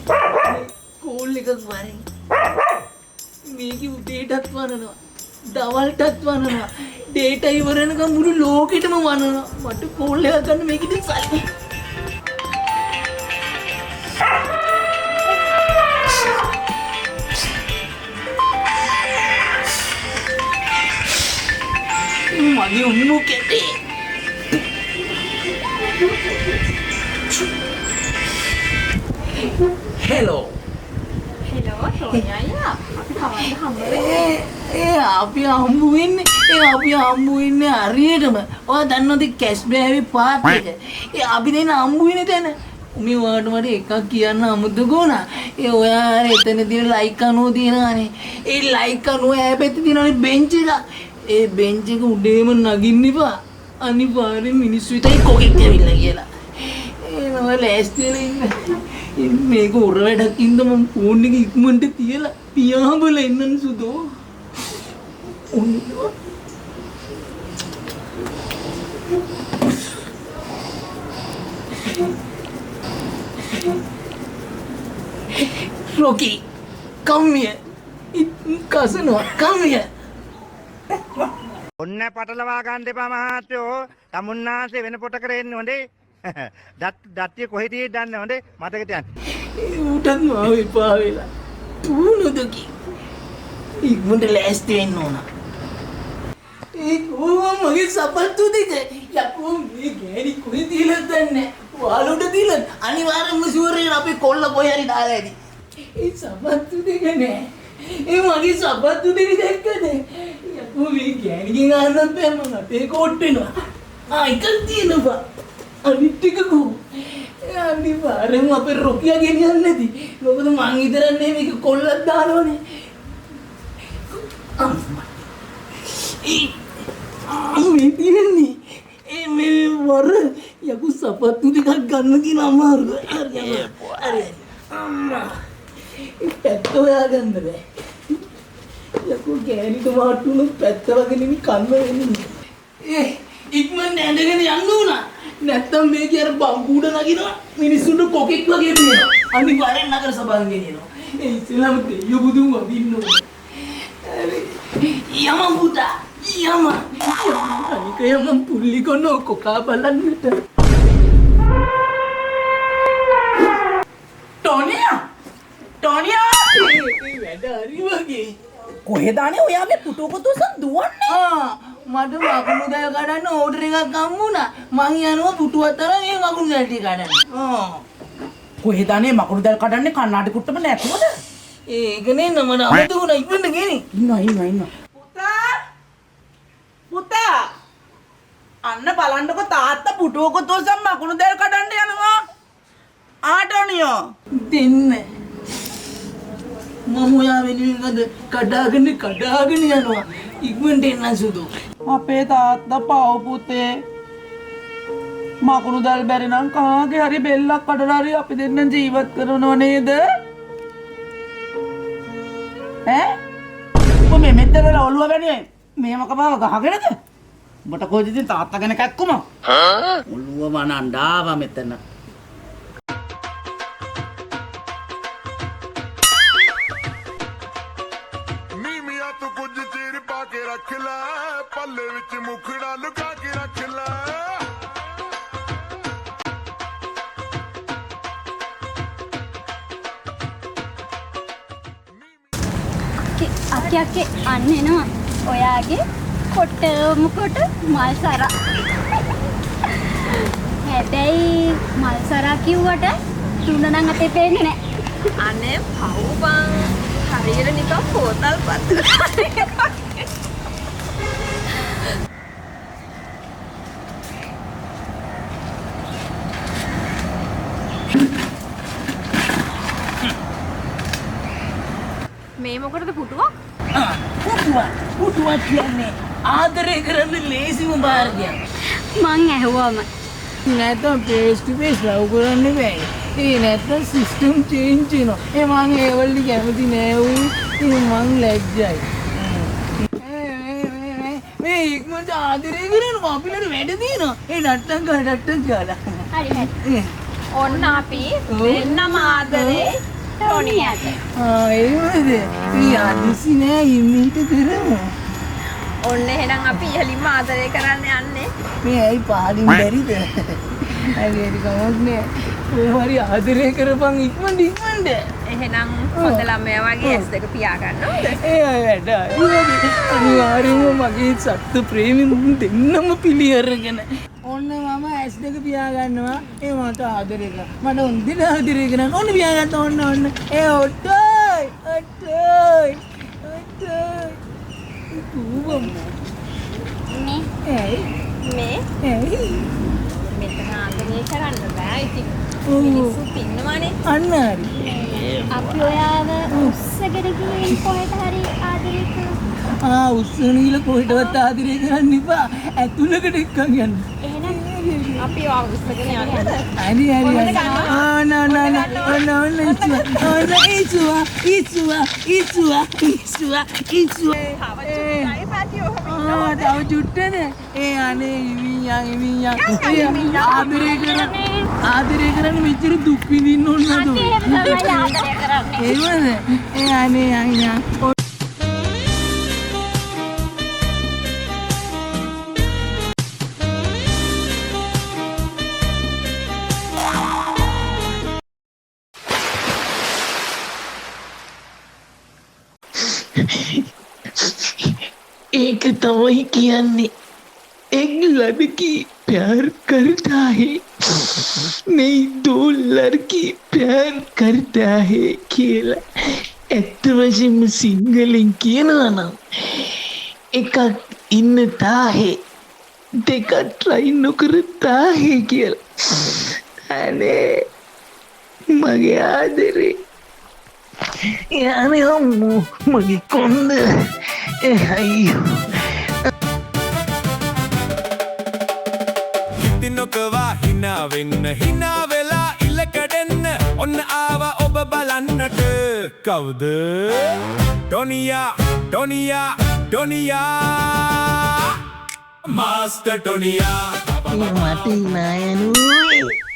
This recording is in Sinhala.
කෝල් එකක් වරෙන්. මේකේ උදේටත් වරනවා. දවල්ටත් වරනවා. ඩේටා ඉවර වෙනකම් මුළු ලෝකෙටම වරනවා. මට කෝල් එකක් ගන්න මේකෙන් සල්ලි. මගේ උම්මු කෙටේ. Hello. Hello, Sonia ya. අපි කවද්ද හම්බ වෙන්නේ? අපි හම්බු වෙන්නේ හරියටම. ඔයා දන්නවද කැෂ් බෑවි පාත් එක? අපි දෙන්න හම්බු වෙන තැන. මේ වලට මට එකක් කියන්න අමුතුකෝ නා. ඔයා එතන තියෙන ලයික් 90 දිනනනේ. ඒ ලයික් 90 ඈ පැත්තේ තියෙනනේ බෙන්ච් එක. ඒ බෙන්ච් එක උඩේම නගින්න එපා. අනිවාර්යෙන් මිනිස්සු හිතයි කොකෙක් ඇවිල්ලා කියලා. එනවා ලෑස්තිලා ඉන්න. මේක උර වැඩක් ඉඳ මම ෆෝන් එක ඉක්මනට තියලා පියාඹල එන්නන් සුදෝ. Rocky, come here. Cousin, come here. ඔන්න පටලවා ගන්න එපා මහත්තයෝ. තමුන්නාසේ වෙන පොටකට එන්නේ හොඳේ. දත්තිය කොහෙද දන්නේ හොඳේ මතක තියන්න. උටත් මාව එපා වෙලා. තුනුදකි. ඉක්මනට ලෑස්ති වෙන්න ඕන. මගේ සපත්තු දෙක. යකෝ මේ ගෑණි කොහෙද තියලා දන්නේ? වාලුට තියලා අනිවාර්යෙන්ම ෂුවර් අපේ කොල්ල කොහේ හරි දාලා ඇති. ඒ සපත්තු දෙක නෑ. ඒ මගේ සපත්තු දෙක දැක්කද? යකෝ මේ ගෑණිගෙන් අහන්න බෑ මම අපේ කෝට් වෙනවා. එකක් තියෙනවා. අනිත් ටිකකෝ. අනිවාර්යෙන්ම අපේ රොකියා ගෙනියන්නේ නැති. මොකද මං විතරක් නෙමෙයි මේක කොල්ලක් දානවනේ. මේ තියෙන්නේ මේ වර යකු සපත්තු ටිකක් ගන්න කියන අමාරුයි. හරි අම්මා. පැත්ත හොයාගන්න බෑ. යකු ගෑනිට වාට්ටුණු පැත්ත වගේ නෙමෙයි කන්න වෙන්නේ. ඉක්මනට ඇඳගෙන යන්න උනා. නැත්තම් මේක අර බම්බුඩ නගිනවා මිනිස්සුන්ට කොකෙක් වගේ පේනවා. අනිවාර්යෙන් නගර සභාවෙන් ගෙනියනවා. ඒ ඉස්සෙල්ලාම දෙයියෝ බුදුන් වදින්න ඕනේ. යම පුතා යම. අනික යම පුල්ලි කොන කොකා බලන්නට. ටොනියා මේ වැඩ හරි වගේ. කොහෙද අනේ ඔයාගේ පුටුකොතුසන් දුවන්නේ? මට වකුණු දැල් කඩන්න ඕඩර් එකක් හම්බුණා. මං යනවා පුටු අතර මේ වකුණු දැල් ටික කඩන්න. කොහෙද අනේ මකුණු දැල් කඩන්නේ කන්නාඩි කුට්ටම නැතුවද? ඒකනේ නම අමතුණා ඉක්මනට ගෙනි. ඉන්න. පුතා අන්න බලන්නකො තාත්තා පුටුකොතුසන් මකුණු දැල් කඩන්න යනවා. ආටෝනියෝ දෙන්න. මම ඔයා වෙනුවෙන් කඩාගෙන යනවා. ඉක්මනට එන්න සුදු. අපේ තාත්තා පව පුතේ මකුණු දැල් බැරි නම් කාගේ හරි බෙල්ලක් කඩලා හරි අපි දෙන්න ජීවත් කරනව නේද? ඈ? ඔබ මේ මෙතන ඔළුව වෙන්නේ මේම කපාව ගහගෙනද? ඔබට කොහෙද ඉතින් තාත්තා ගැන කැක්කුම? ඔළුව වනණ්ඩාව මෙතන. पल्ले विच मुखड़ा लुका के रख ला අක්කේ අන්න එනවා. ඔයාගේ කොට්ටම කොට මල් සරා. හැබැයි මල් සරා කිව්වට තුන නම් අපේ පේන්නේ නැහැ. අනේ පව්බන් හරියට නිකන් පොතල් පත්‍ර. මේ මොකටද පුටුවක්? පුටුවක් කියන්නේ ආදරය කරන්න ලේසිම මාර්ගයක්. මං ඇහුවම නැත්තම් face to face ලව් කරන්න බෑ. ඒ නැත්තම් සිස්ටම් චේන්ජ් වෙනවා. ඒ මං ඒ වලට කැමති නෑ උයි. මං ලැජ්ජයි. මේ ඉක්මනට ආදරය කරනවා අපිට වැඩ තියෙනවා. ඒ නට්ටම් ගාලා. හරි. ඔන්න අපි දෙන්නම ආදරේ ටොනියට. ඒවද ඒ අදිසි නෑ ඉමීට කරමු. ඔන්න එහෙනම් අපි ඉහළින්ම ආදරය කරන්න යන්නේ. මේ ඇයි පාලින් බැරිද? හරි කමක් නෑ. ඔය හරි ආදරය කරපන් ඉක්මනට. එහෙනම් හොඳ ළමයා වගේ ඇස් දෙක පියාගන්න ඕද? ඒ වැඩ අනිවාර්යෙන්ම මගේ සත්තු ප්‍රේමී දෙන්නම පිළිඅරගෙන ඔන්න මම ඇස් දෙක පියාගන්නවා. ඒ මට ආදරය කරා. මට හොඳට ආදරය කරන්න. ඔන්න පියාගත්තා ඔන්න. ඒ ඔට්ටෝයි. මේ මේ ඇයි? මෙතන ආදරය කරන්න බෑ. ඉතින් ඔව්. මිනිස්සුත් ඉන්නවනේ. අන්න හරි. අපි ඔයාව උස්සගෙන ගිහින් කොහෙට හරි ආදරය කරමු. උස්සන කොහෙටවත් ආදරය කරන්න එපා. ඇතුළකට එක්කන් යන්න. එහෙනම් අපි ඔයාව උස්සගෙන යන්නද? හරි. තව චුට්ටනේ. ඒ අනේ ඉමියා. ආදරය කරන්න මෙච්චර දුක් විඳින්න ඕන නේද? එහෙම තමයි ආදරය කරන්නේ. ඒවද? ඒ අනේ අයියා. एक तवही किया एक लड़की प्यार करता है नहीं दो लड़की प्यार करता है කියලා ඇත්ත වශයෙන්ම සිංහලෙන් කියනවා නම් එකක් ඉන්න තාහේ දෙකක් try නොකර තාහේ කියලා අනේ මගේ ආදරේ යන්නේ අම්මෝ මගේ කොන්ද අයියෝ නොකවා හිනා වෙන්න හිනා වෙලා ඉල්ලකඩෙන්න ඔන්න ආවා ඔබ බලන්නට කවුද ටොනියා මාස්ටර් ටොනියා මට නයනුයි